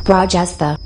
Rajastha.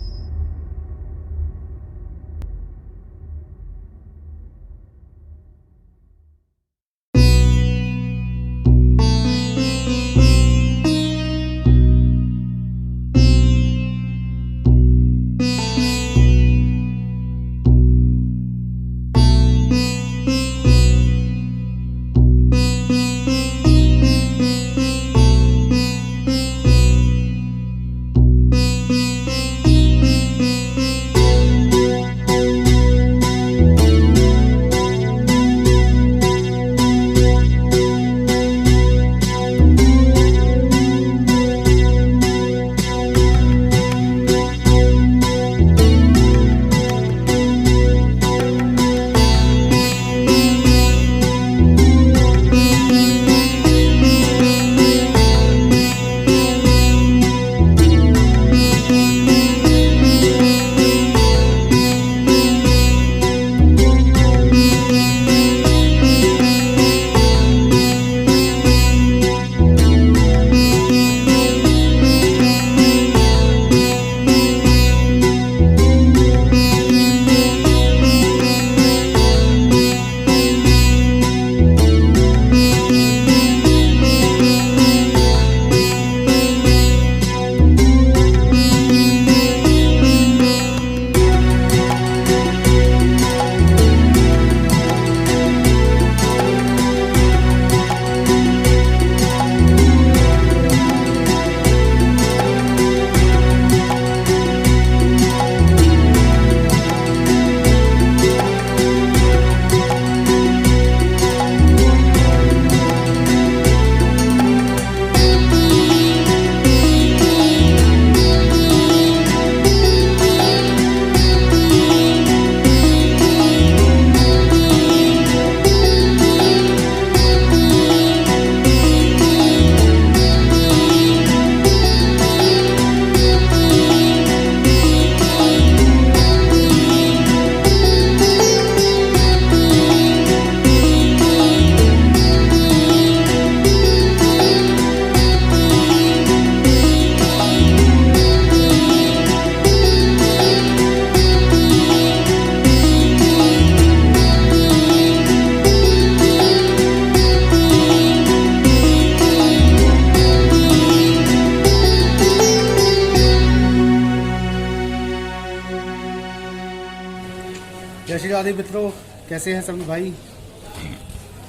जय श्री राधे मित्रों, कैसे हैं सभी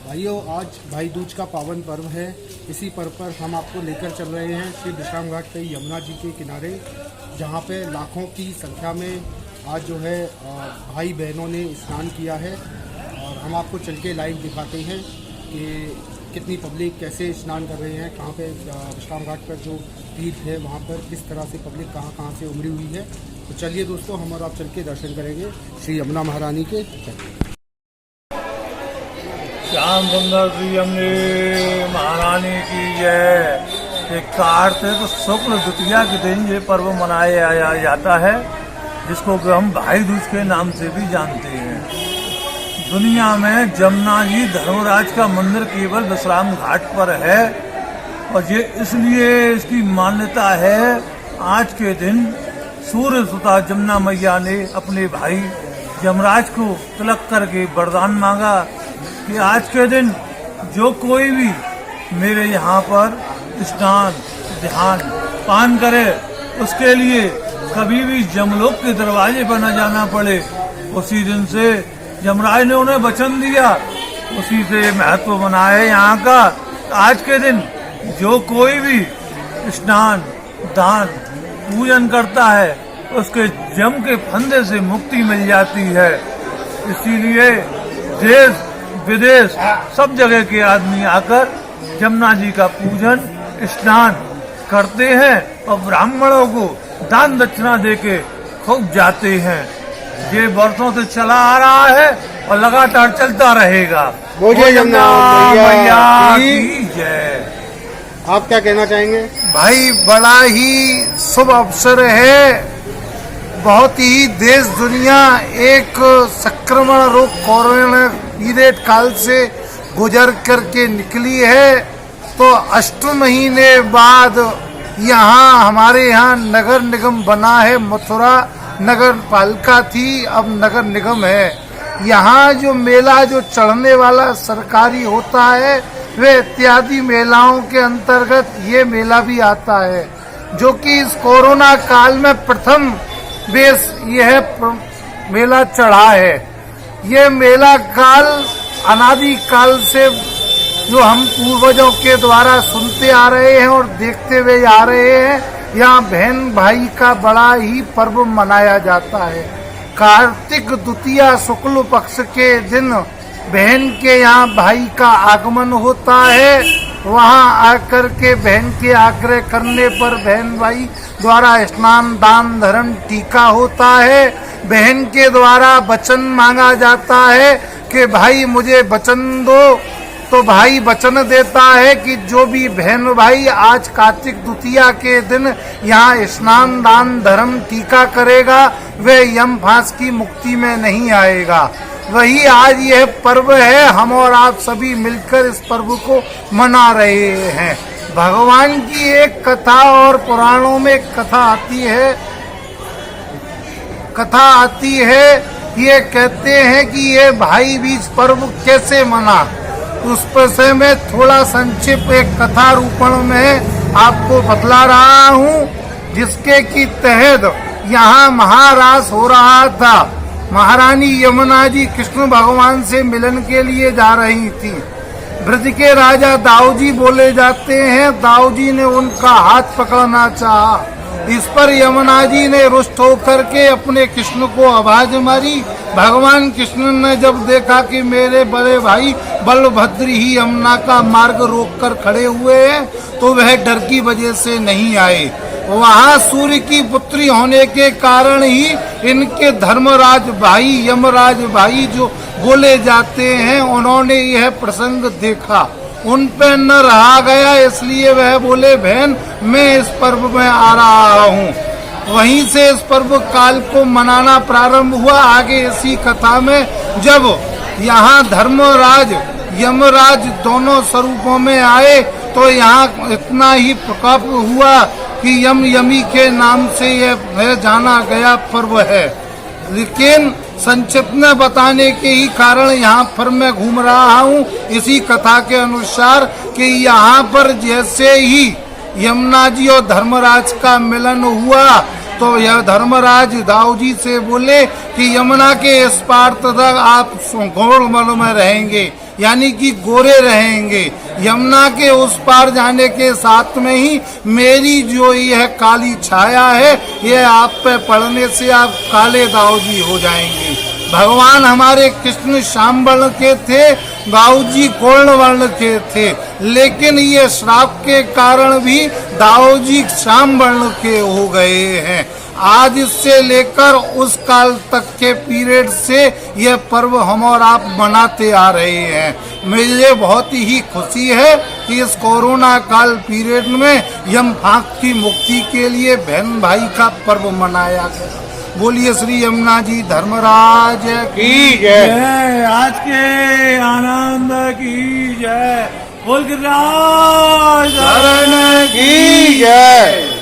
भाइयों। आज भाई दूज का पावन पर्व है। इसी पर्व पर हम आपको लेकर चल रहे हैं श्री विश्राम घाट पे यमुना जी के किनारे, जहां पे लाखों की संख्या में आज जो है भाई बहनों ने स्नान किया है। और हम आपको चल के लाइव दिखाते हैं कि कितनी पब्लिक कैसे स्नान कर रहे हैं, कहाँ पे विश्राम घाट पर जो तीर्थ है वहाँ पर किस तरह से पब्लिक कहाँ से उमड़ी हुई है। तो चलिए दोस्तों, हम और आप चल के दर्शन करेंगे श्री यमुना महारानी के। श्याम सुंदर श्री यमुने महारानी की जय। एक कार्तिक शुक्ल द्वितीया के दिन ये पर्व मनाया जाता है, जिसको कि हम भाई दूज के नाम से भी जानते हैं। दुनिया में जमुना जी धर्मराज का मंदिर केवल विश्राम घाट पर है, और ये इसलिए इसकी मान्यता है। आज के दिन सूर्य सुता जमुना मैया ने अपने भाई यमराज को तिलक करके वरदान मांगा कि आज के दिन जो कोई भी मेरे यहाँ पर स्नान ध्यान पान करे, उसके लिए कभी भी जमलोक के दरवाजे पर न जाना पड़े। उसी दिन से यमराज ने उन्हें वचन दिया, उसी से महत्व बना है यहाँ का। आज के दिन जो कोई भी स्नान दान पूजन करता है, उसके जम के फंदे से मुक्ति मिल जाती है। इसीलिए देश विदेश सब जगह के आदमी आकर यमुना जी का पूजन स्नान करते हैं और ब्राह्मणों को दान दक्षिणा देके खूब जाते हैं। ये वर्षों से चला आ रहा है और लगातार चलता रहेगा। बोलिए यमुना मैया की जय। आप क्या कहना चाहेंगे? भाई बड़ा ही शुभ अवसर है। बहुत ही देश दुनिया एक संक्रमण रोग कोरोना पीरियड काल से गुजर करके निकली है, तो 8 महीने बाद यहाँ हमारे यहाँ नगर निगम बना है। मथुरा नगर पालिका थी, अब नगर निगम है। यहाँ जो मेला जो चढ़ने वाला सरकारी होता है वे इत्यादि मेलाओं के अंतर्गत ये मेला भी आता है, जो कि इस कोरोना काल में प्रथम बेस यह मेला चढ़ा है। ये मेला काल अनादि काल से जो हम पूर्वजों के द्वारा सुनते आ रहे हैं और देखते हुए आ रहे हैं, यहाँ बहन भाई का बड़ा ही पर्व मनाया जाता है। कार्तिक द्वितीया शुक्ल पक्ष के दिन बहन के यहाँ भाई का आगमन होता है। वहाँ आकर के बहन के आग्रह करने पर बहन भाई द्वारा स्नान दान धर्म टीका होता है। बहन के द्वारा वचन मांगा जाता है कि भाई मुझे वचन दो, तो भाई वचन देता है कि जो भी बहन भाई आज कार्तिक द्वितीया के दिन यहाँ स्नान दान धर्म टीका करेगा वह यम फांस की मुक्ति में नहीं आएगा। वही आज यह पर्व है, हम और आप सभी मिलकर इस पर्व को मना रहे हैं। भगवान की एक कथा और पुराणों में कथा आती है। ये कहते हैं कि ये भाई बीज पर्व कैसे मना, उस विषय में थोड़ा संक्षिप्त एक कथा रूपण में आपको बतला रहा हूँ, जिसके की तहत यहाँ महारास हो रहा था। महारानी यमुना जी कृष्ण भगवान से मिलन के लिए जा रही थी। ब्रज के राजा दाऊजी बोले जाते हैं। दाऊजी ने उनका हाथ पकड़ना चाहा, इस पर यमुना जी ने रुष्ट होकर के अपने कृष्ण को आवाज मारी। भगवान कृष्ण ने जब देखा कि मेरे बड़े भाई बलभद्र ही यमुना का मार्ग रोककर खड़े हुए हैं, तो वह डर की वजह से नहीं आए। वहाँ सूर्य की पुत्री होने के कारण ही इनके धर्मराज भाई यमराज भाई जो बोले जाते हैं, उन्होंने यह प्रसंग देखा, उन पे न रहा गया, इसलिए वह बोले बहन मैं इस पर्व में आ रहा हूँ। वहीं से इस पर्व काल को मनाना प्रारंभ हुआ। आगे इसी कथा में जब यहाँ धर्मराज यमराज दोनों स्वरूपों में आए, तो यहाँ इतना ही प्रकोप हुआ कि यम यमी के नाम से यह जाना गया पर्व है। लेकिन संक्षिप्त में बताने के ही कारण यहाँ पर मैं घूम रहा हूँ इसी कथा के अनुसार कि यहाँ पर जैसे ही यमुना जी और धर्मराज का मिलन हुआ, तो यह धर्मराज दाऊजी से बोले कि यमुना के इस पार तक आप घोड़मल में रहेंगे, यानी कि गोरे रहेंगे। यमुना के उस पार जाने के साथ में ही मेरी जो यह काली छाया है, यह आप पे पड़ने से आप काले दाऊजी हो जाएंगे। भगवान हमारे कृष्ण श्याम वर्ण के थे, दाऊजी गोर्ण वर्ण के थे, लेकिन ये श्राप के कारण भी दाऊजी श्याम वर्ण के हो गए हैं। आज से लेकर उस काल तक के पीरियड से यह पर्व हम और आप मनाते आ रहे हैं। मुझे बहुत ही खुशी है कि इस कोरोना काल पीरियड में यम फांस की मुक्ति के लिए बहन भाई का पर्व मनाया गया। बोलिए श्री यमुना जी धर्मराज की जय। आज के आनंद की जय। बोल गिरिराज शरण की जय।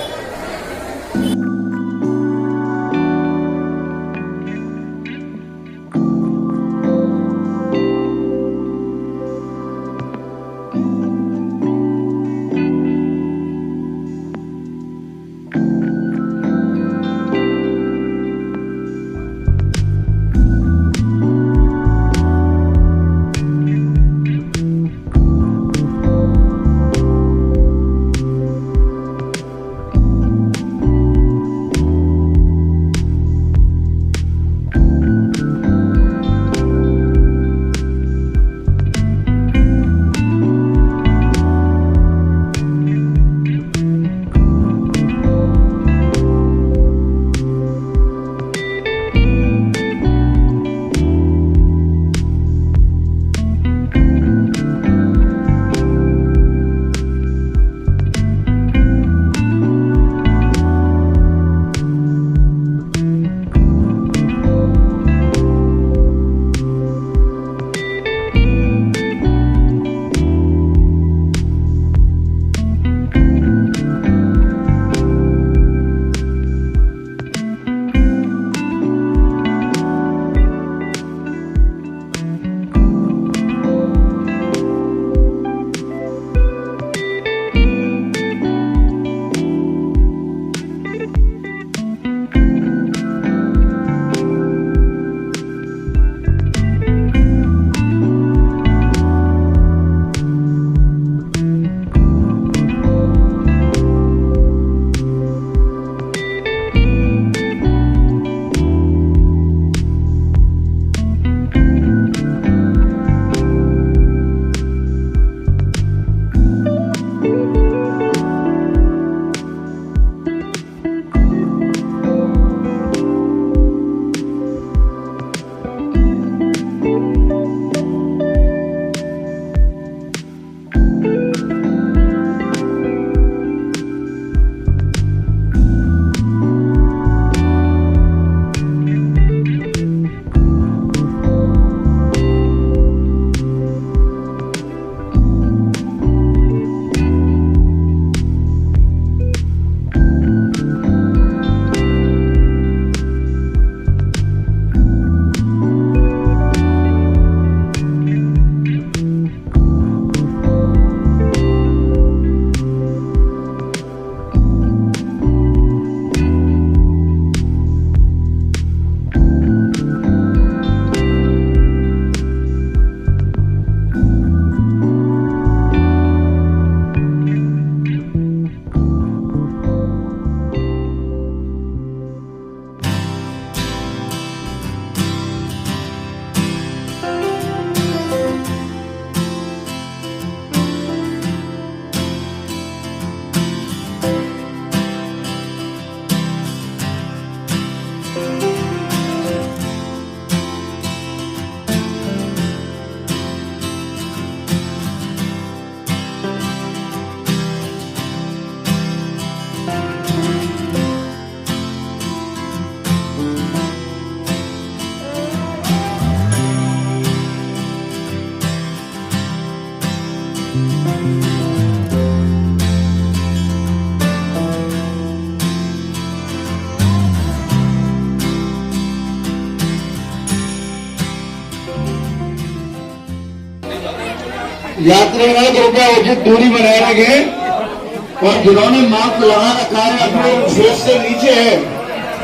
यात्रीगण कृपया उचित दूरी बनाए रखें और जिन्होंने मास्क लगा रखा है अपने फेस से नीचे है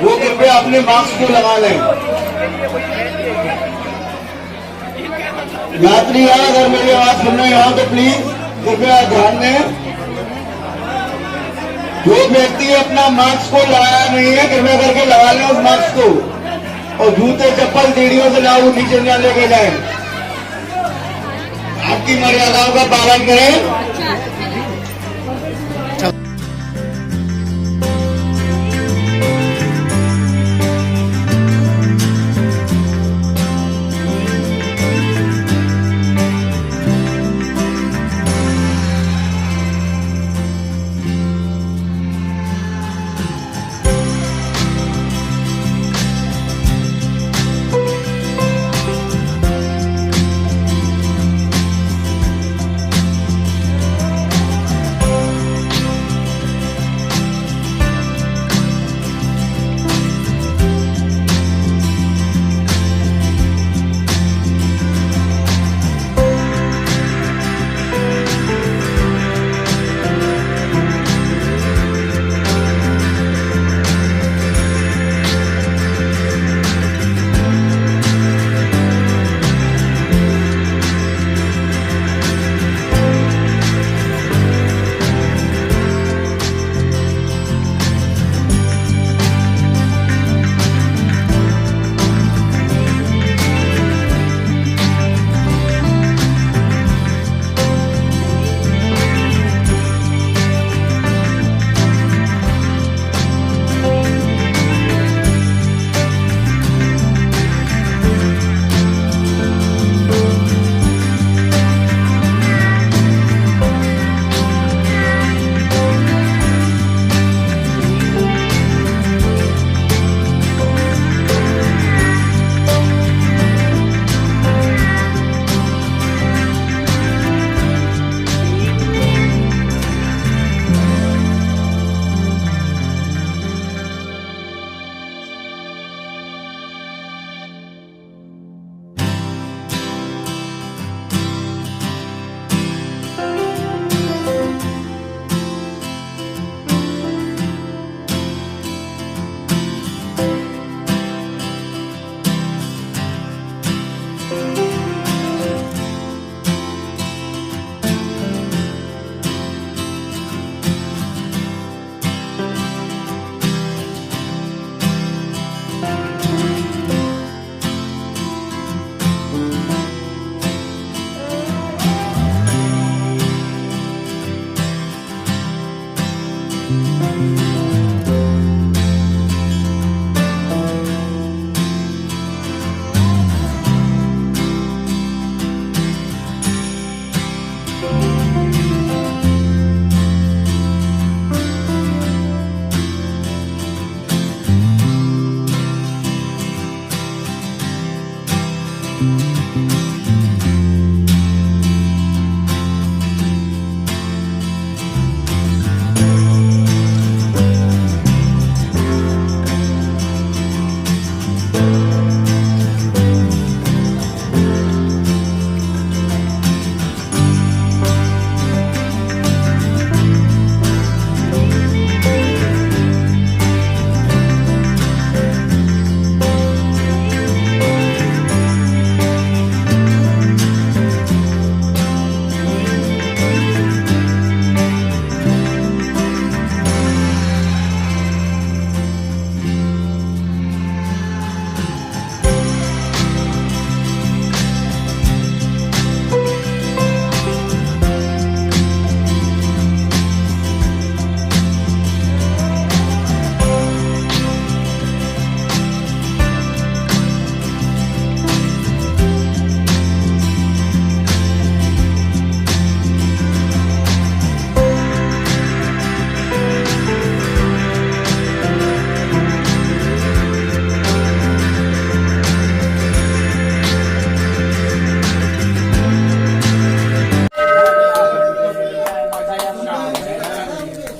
वो कृपया अपने मास्क को लगा लें। यात्रीगण अगर मेरी आवाज सुन रहे हो तो प्लीज कृपया ध्यान दें। जो व्यक्ति अपना मास्क को लगाया नहीं है कृपया करके लगा लें उस मास्क को और जूते चप्पल सीढ़ियों से लाओ नीचे न लेके जाए। आपकी मर्यादाओं का पालन करें।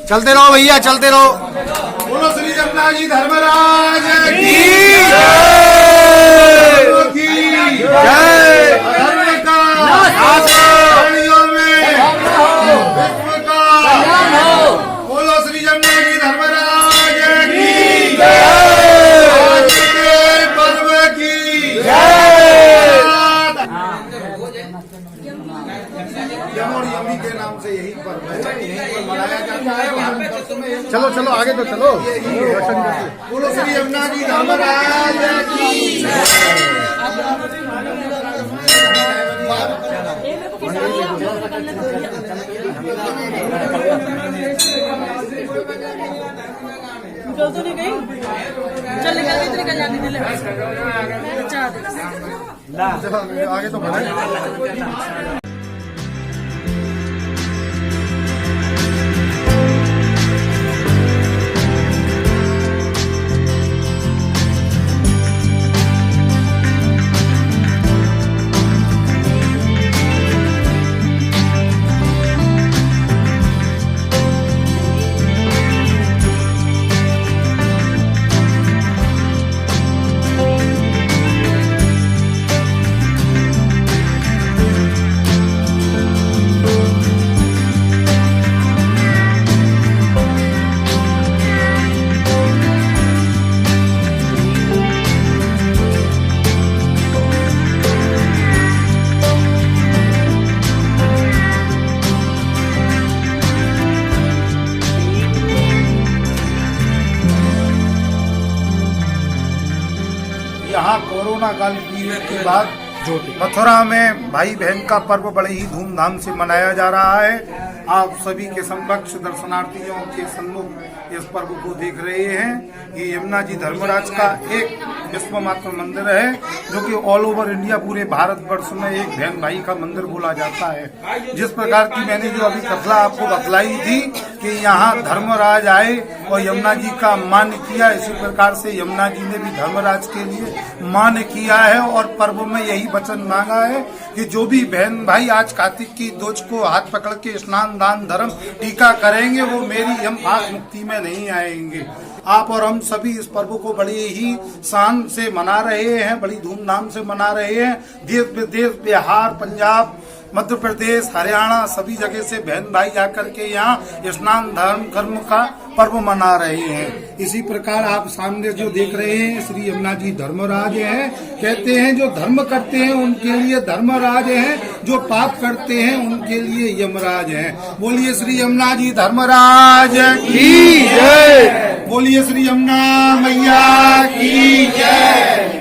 चलते रहो भैया, चलते रहो। बोलो श्री जगन्नाथ जी धर्मराज की जय। धर्म का चलो आगे तो चलो दर्शन करके। बोलो श्री यमुना जी धर्मराज की निकल तो नहीं गई, चल निकल के निकल जाती थी। अच्छा आगे तो बढ़े। यहाँ कोरोना काल पीरियड के बाद मथुरा में भाई बहन का पर्व बड़े ही धूमधाम से मनाया जा रहा है। आप सभी के समक्ष दर्शनार्थियों के सम्मुख इस पर्व को देख रहे हैं। ये यमुना जी धर्मराज का एक विश्व मात्र मंदिर है जो कि ऑल ओवर इंडिया पूरे भारतवर्ष में एक बहन भाई का मंदिर बोला जाता है। जिस प्रकार की मैंने जो अभी कथला आपको बतलाई थी कि यहाँ धर्मराज आए और यमुना जी का मान किया, इसी प्रकार से यमुना जी ने भी धर्मराज के लिए मान किया है और पर्व में यही वचन मांगा है कि जो भी बहन भाई आज कार्तिक की दोष को हाथ पकड़ के स्नान दान धर्म टीका करेंगे वो मेरी यम पास मुक्ति में नहीं आएंगे। आप और हम सभी इस पर्व को बड़ी ही शान से मना रहे हैं, बड़ी धूमधाम से मना रहे हैं। देश विदेश, बिहार, पंजाब, मध्य प्रदेश, हरियाणा सभी जगह से बहन भाई आकर के यहाँ स्नान धर्म कर्म का पर्व मना रहे हैं। इसी प्रकार आप सामने जो देख रहे हैं श्री यमुना जी धर्मराज हैं। कहते हैं जो धर्म करते हैं उनके लिए धर्मराज हैं, जो पाप करते हैं उनके लिए यमराज हैं। बोलिए श्री यमुना जी धर्मराज की जय, बोलिए श्री यमुना मैया की जय।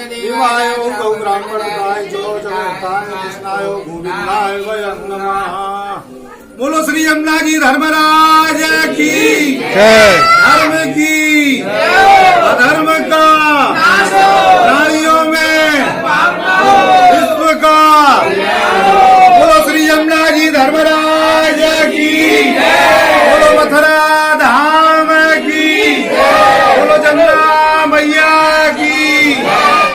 देवाय गौ ब्राह्मणाय जो जगताय कृष्णाय गोविंदाय वयं नमः। बोलो श्री यमुना जी धर्मराज की धर्म की